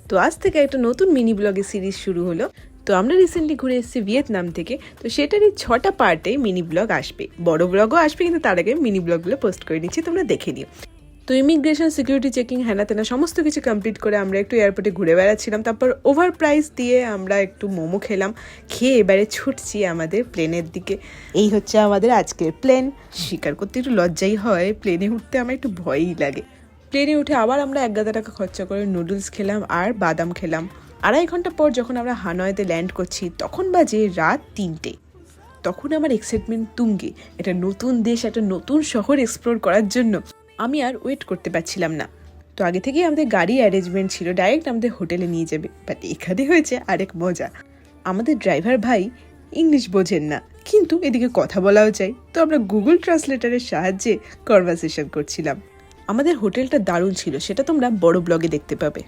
তো আজ থেকে একটা নতুন মিনি ব্লগের সিরিজ শুরু হলো। তো আমরা রিসেন্টলি ঘুরে এসেছি ভিয়েতনাম থেকে। তো সেটারই 6টা পার্টে মিনি ব্লগ আসবে, বড় ব্লগও আসবে, কিন্তু তার আগে মিনি ব্লগগুলো পোস্ট করে নিচ্ছি, তোমরা দেখে নিও। তো ইমিগ্রেশন, সিকিউরিটি চেকিং, হ্যানা তেনা সমস্ত কিছু কমপ্লিট করে আমরা একটু এয়ারপোর্টে ঘুরে বেড়াচ্ছিলাম। তারপর ওভার প্রাইস দিয়ে আমরা একটু মোমো খেলাম, খেয়ে এবারে ছুটছি আমাদের প্লেনের দিকে। এই হচ্ছে আমাদের আজকের প্লেন। স্বীকার করতে একটু লজ্জাই হয়, প্লেনে উঠতে আমার একটু ভয়ই লাগে। প্লেনে উঠে আবার আমরা 1,000 টাকা খরচা করে নুডলস খেলাম আর বাদাম খেলাম। 2.5 ঘন্টা পর যখন আমরা হানয়তে ল্যান্ড করছি, তখন বাজে রাত 3টে। তখন আমার এক্সাইটমেন্ট তুঙ্গে। একটা নতুন দেশ, একটা নতুন শহর এক্সপ্লোর করার জন্য আমি আর ওয়েট করতে পারছিলাম না। তো আগে থেকেই আমাদের গাড়ি অ্যারেঞ্জমেন্ট ছিল, ডাইরেক্ট আমাদের হোটেলে নিয়ে যাবে। বাট এখানে হয়েছে আরেক মজা। আমাদের ড্রাইভার ভাই ইংলিশ বোঝেন না, কিন্তু এদিকে কথা বলাও চাই। তো আমরা গুগল ট্রান্সলেটারের সাহায্যে কনভারসেশন করছিলাম। আমাদের হোটেলটা দারুণ ছিল, সেটা তোমরা বড় ব্লগে দেখতে পাবে।